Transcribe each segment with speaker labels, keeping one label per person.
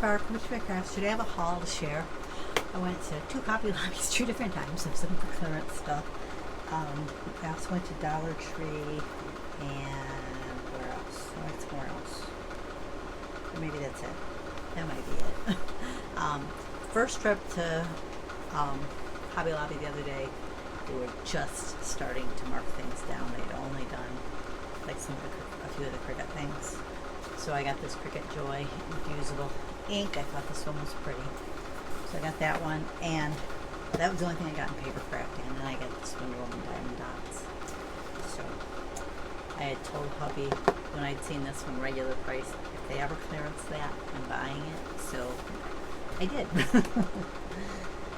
Speaker 1: Barb from Witchby Crafts. Today I have a haul to share. I went to 2 Hobby Lobbies 2 different times of some clearance stuff. I also went to Dollar Tree and where else? I went somewhere else. Or maybe that's it. That might be it. First trip to Hobby Lobby the other day, they were just starting to mark things down. They'd only done like a few of the Cricut things. So I got this Cricut Joy infusable ink. I thought this one was pretty. So I got that one, and that was the only thing I got in paper crafting, and then I got this Wonder Woman Diamond Dots. So I had told hubby when I'd seen this one regular price, if they ever clearance that, I'm buying it. So I did.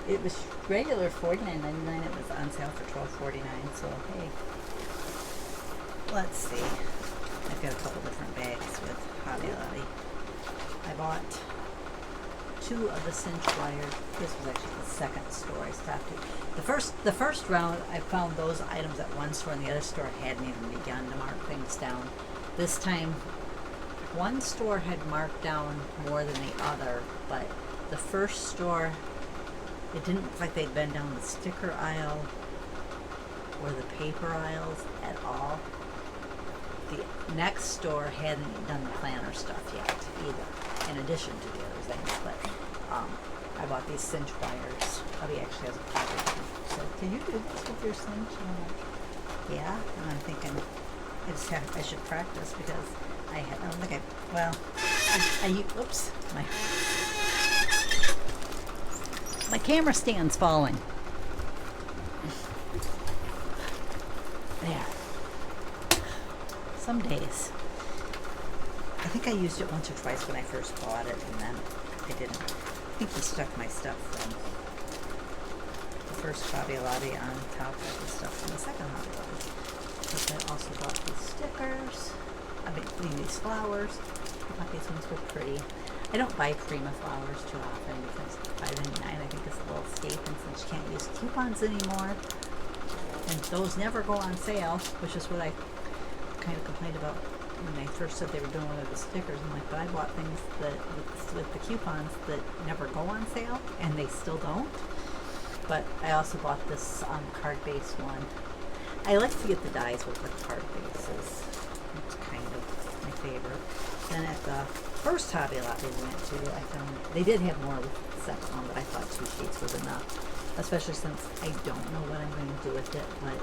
Speaker 1: It was regular $49.99. It was on sale for $12.49. So hey, let's see. I've got a couple different bags with Hobby Lobby. I bought 2 of the cinch wires. This was actually the second store I stopped at. The first round, I found those items at one store, and the other store hadn't even begun to mark things down. This time, one store had marked down more than the other, but the first store, it didn't look like they'd been down the sticker aisle or the paper aisles at all. The next store hadn't done the planner stuff yet either, in addition to the other things. But I bought these cinch wires. Hubby actually has a project. So can you do this with your cinch? And I'm like, yeah. And I'm thinking I should practice because I don't think oops, my camera stand's falling. There. Some days. I think I used it once or twice when I first bought it, and then I didn't. I think he stuck my stuff from the first Hobby Lobby on top of the stuff from the second Hobby Lobby. Because I also bought these stickers. These flowers. I thought these ones were pretty. I don't buy Prima flowers too often because $5.99 I think is a little steep, and since you can't use coupons anymore, and those never go on sale, which is what I kind of complained about when they first said they were doing one of the stickers. I'm like, but I bought things that with the coupons that never go on sale, and they still don't. But I also bought this card-based one. I like to get the dies with the card bases. It's kind of my favorite. Then at the first Hobby Lobby we went to, I found they did have more with the second one, but I thought 2 sheets was enough, especially since I don't know what I'm going to do with it. But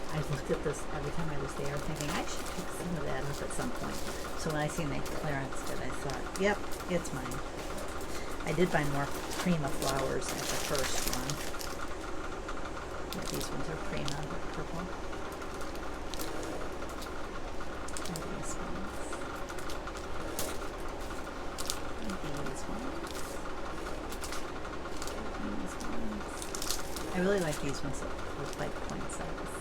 Speaker 1: I looked at this every time I was there thinking I should pick some of that up at some point. So when I seen they clearanced it, I thought, yep, it's mine. I did buy more Prima flowers at the first one. Yeah, these ones are Prima, they're purple. And these ones. And these ones. And these ones. I really like these ones that look like poinsettias.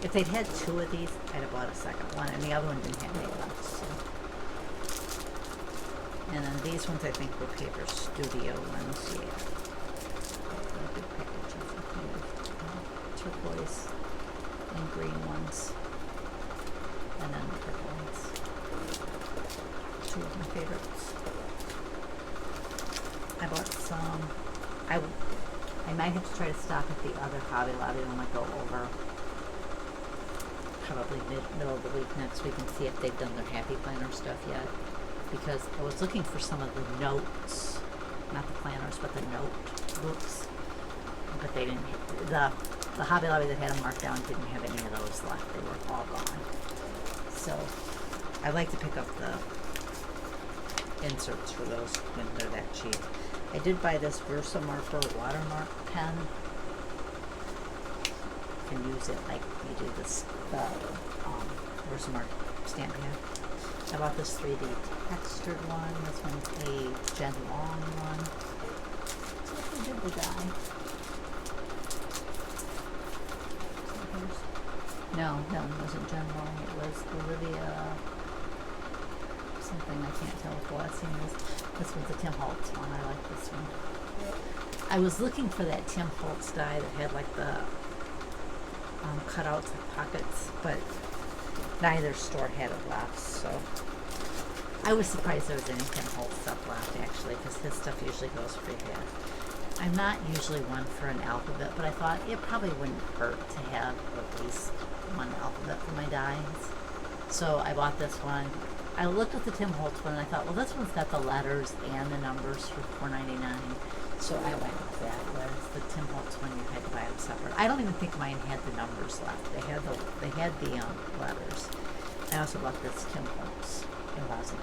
Speaker 1: If they'd had 2 of these, I'd have bought a second one, and the other one didn't have any left. So. And then these ones I think were Paper Studio ones, yeah. Big packages of turquoise and green ones, and then the purple ones. 2 of my favorites. I bought some. I might have to try to stop at the other Hobby Lobby when I go over. Probably middle of the week next week and see if they've done their Happy Planner stuff yet, because I was looking for some of the notes, not the planners, but the note books, but they didn't. The Hobby Lobby that had them marked down didn't have any of those left. They were all gone. So I like to pick up the inserts for those when they're that cheap. I did buy this Versamarker watermark pen. Can use it like you do this Versamark stamp pad. I bought this 3D textured one. This one's a Jen Long one. So who did the die? No, that one wasn't Jen Long. It was Olivia something. I can't tell what the last name is. This one's a Tim Holtz one. I like this one. I was looking for that Tim Holtz die that had like the cutouts and pockets, but neither store had it left, so I was surprised there was any Tim Holt stuff left, actually, because his stuff usually goes pretty fast. I'm not usually one for an alphabet, but I thought it probably wouldn't hurt to have at least one alphabet for my dies. So I bought this one. I looked at the Tim Holtz one and I thought, well, this one's got the letters and the numbers for $4.99. So I went with that. Whereas the Tim Holtz one, you had to buy them separate. I don't even think mine had the numbers left. They had the letters. I also bought this Tim Holtz. It wasn't.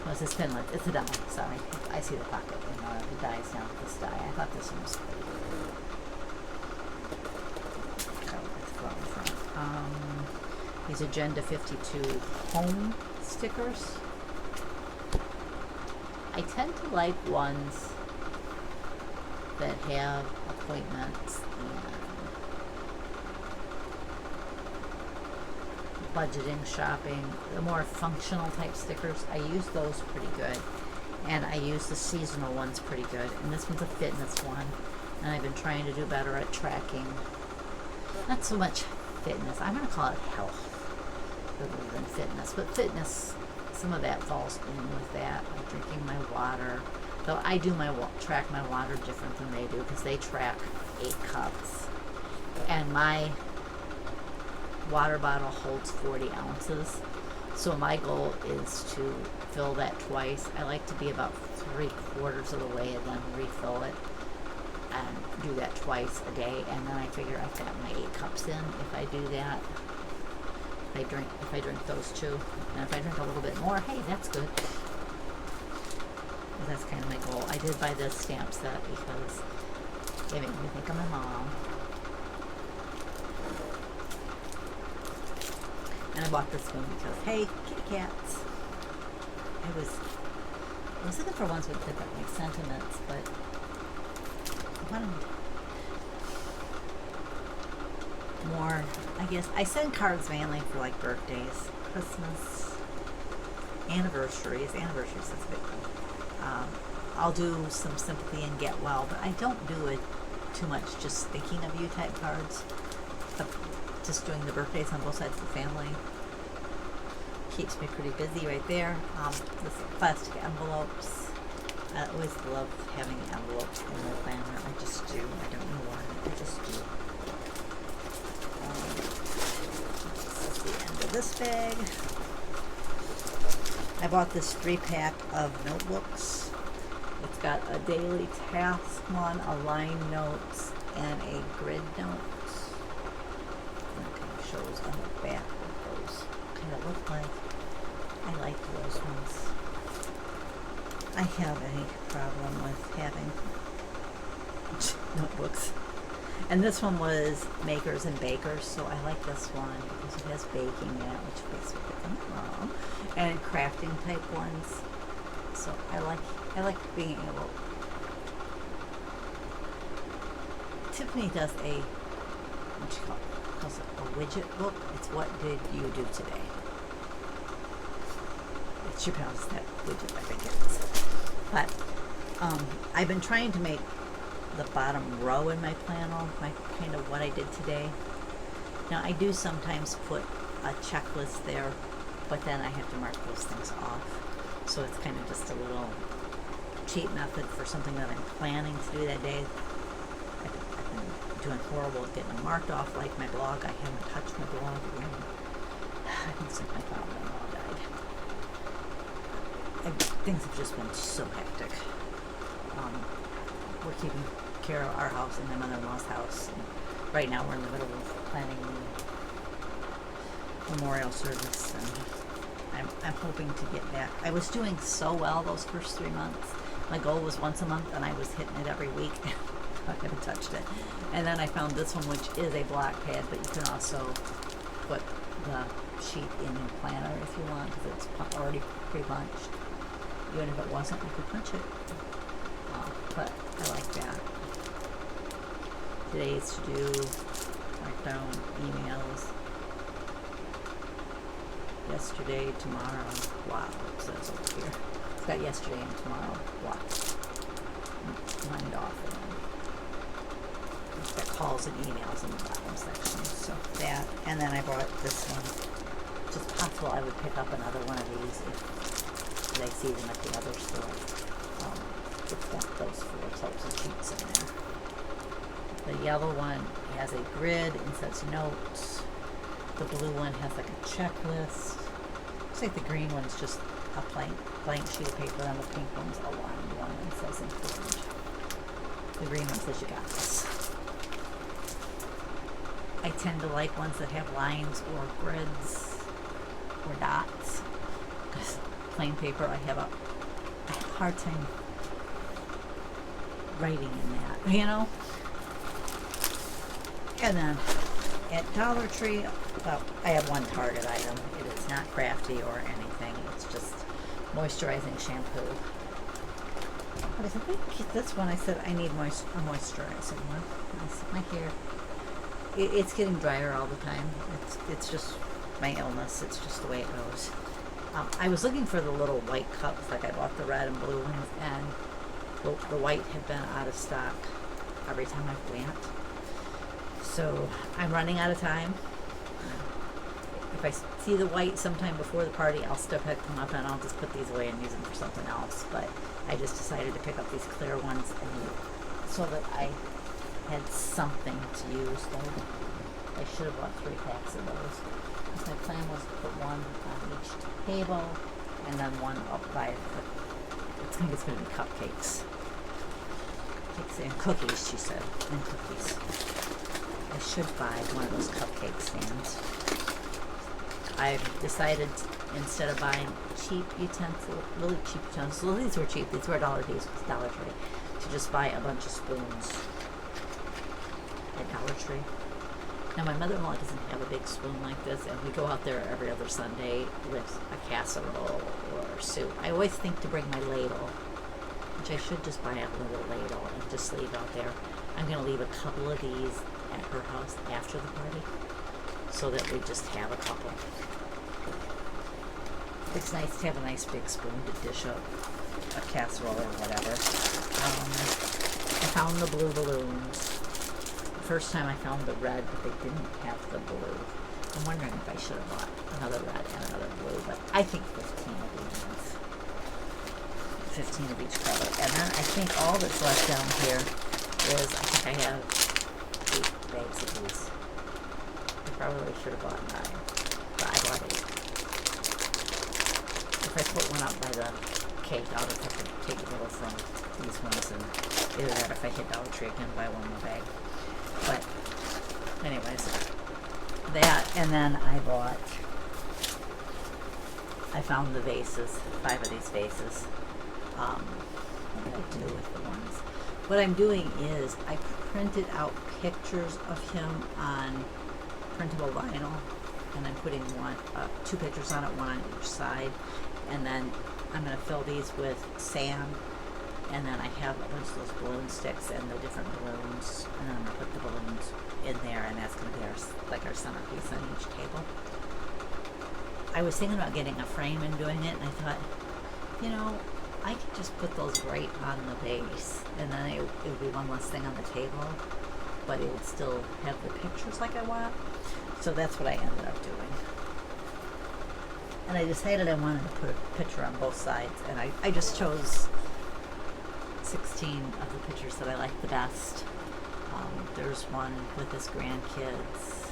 Speaker 1: Well, it's Finland. It's a die. Sorry, I see the pocket. The die's down with this die. I thought this one was pretty good. These Agenda 52 home stickers. I tend to like ones that have appointments and budgeting, shopping, the more functional type stickers. I use those pretty good. And I use the seasonal ones pretty good. And this one's a fitness one. And I've been trying to do better at tracking. Not so much fitness. I'm going to call it health rather than fitness. But fitness, some of that falls in with that. Like drinking my water. Though I do track my water different than they do because they track 8 cups. And my water bottle holds 40 ounces. So my goal is to fill that twice. I like to be about 3/4 of the way and then refill it and do that twice a day. And then I figure I've got my 8 cups in if I do that. If I drink those 2. And if I drink a little bit more, hey, that's good. That's kind of my goal. I did buy this stamp set because they make me think of my mom. And I bought this one because, hey, kitty cats. I was looking for ones with different like sentiments, but I wanted more. I guess I send cards mainly for like birthdays, Christmas, anniversaries. Anniversaries is a big one. I'll do some sympathy and get well, but I don't do it too much just thinking of you type cards. But just doing the birthdays on both sides of the family keeps me pretty busy right there. This plastic envelopes. I always love having envelopes in my planner. I just do. I don't know why. I just do. This is the end of this bag. I bought this 3-pack of notebooks. It's got a daily task one, a line notes, and a grid notes. And it kind of shows on the back what those kind of look like. I like those ones. I have a problem with having notebooks. And this one was Makers and Bakers, so I like this one because it has baking in it, which makes me think I'm wrong. And crafting type ones. So I like being able. Tiffany does a what you call it? Calls it a widget book. It's what did you do today? She pronounces that widget, I think it is. But I've been trying to make the bottom row in my planner, my kind of what I did today. Now I do sometimes put a checklist there, but then I have to mark those things off. So it's kind of just a little cheat method for something that I'm planning to do that day. I've been doing horrible at getting them marked off, like my blog. I haven't touched my blog again. I think since my father-in-law died. Things have just been so hectic. We're keeping care of our house and my mother-in-law's house. And right now we're in the middle of planning the memorial service, and I'm hoping to get back. I was doing so well those first 3 months. My goal was once a month, and I was hitting it every week. I haven't touched it. And then I found this one, which is a block pad, but you can also put the sheet in your planner if you want, because it's already pre-punched. Even if it wasn't, you could punch it. But I like that. Today's to do, mark down emails. Yesterday, tomorrow, wow, it says over here. It's got yesterday and tomorrow, wow. Mind off. And it's got calls and emails in the bottom section. So that, and then I brought this one. It's possible I would pick up another one of these see them at the other store. It's got those 4 types of sheets in there. The yellow one has a grid and says notes. The blue one has like a checklist. Looks like the green one's just a blank sheet of paper, and the pink one's a lined one and says included. The green one says you got this. I tend to like ones that have lines or grids or dots. Because plain paper, I have a hard time writing in that, you know? And then at Dollar Tree, well, I have one Target item. It is not crafty or anything. It's just moisturizing shampoo. But I think this one, I said I need a moisturizing one. I said my hair, it's getting drier all the time. It's just my illness. It's just the way it goes. I was looking for the little white cups, like I bought the red and blue ones, and the white had been out of stock every time I went. So I'm running out of time. If I see the white sometime before the party, I'll still pick them up and I'll just put these away and use them for something else. But I just decided to pick up these clear ones so that I had something to use. Though I should have bought 3 packs of those. My plan was to put one on each table and then one up by I think it's going to be cupcakes. And cookies, she said. And cookies. I should buy one of those cupcake stands. I've decided, instead of buying cheap utensils, really cheap utensils, these were cheap, these were Dollar Tree, to just buy a bunch of spoons at Dollar Tree. Now, my mother-in-law doesn't have a big spoon like this, and we go out there every other Sunday with a casserole or soup. I always think to bring my ladle, which I should just buy a little ladle and just leave out there. I'm going to leave a couple of these at her house after the party so that we just have a couple. It's nice to have a nice big spoon to dish up a casserole or whatever. I found the blue balloons. First time I found the red, but they didn't have the blue. I'm wondering if I should have bought another red and another blue, but I think 15 will be enough. 15 of each color. And then I think all that's left down here is, I think I have 8 bags of these. I probably should have bought 9, but I bought 8. If I put one up by the cake, I'll just have to take a little from these ones, and either that, if I hit Dollar Tree again, buy one more bag. But anyways, that, and then I found the vases, 5 of these vases. What did I do with the ones? What I'm doing is I printed out pictures of him on printable vinyl, and I'm putting 2 pictures on it, one on each side, and then I'm going to fill these with sand. And then I have a bunch of those balloon sticks and the different balloons, and then I'm going to put the balloons in there, and that's going to be our centerpiece on each table. I was thinking about getting a frame and doing it, and I thought, you know, I could just put those right on the base, and then it would be one less thing on the table, but it would still have the pictures like I want. So that's what I ended up doing. And I decided I wanted to put a picture on both sides, and I just chose 16 of the pictures that I like the best. There's one with his grandkids.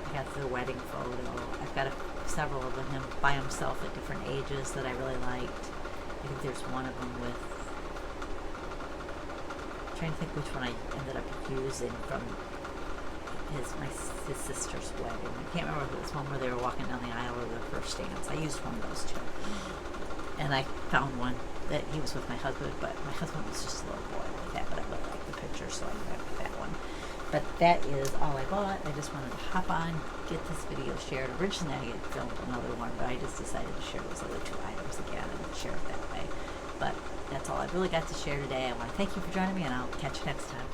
Speaker 1: I got the wedding photo. I've got several of him by himself at different ages that I really liked. I think there's one of them with, I'm trying to think which one I ended up using from his sister's wedding. I can't remember if it was one where they were walking down the aisle or the first dance. I used one of those 2. And I found one that he was with my husband, but my husband was just a little boy like that, but I really liked the picture, so I went with that one. But that is all I bought. I just wanted to hop on, get this video shared. Originally I had filmed another one, but I just decided to share those other 2 items again and share it that way. But that's all I've really got to share today. I want to thank you for joining me, and I'll catch you next time.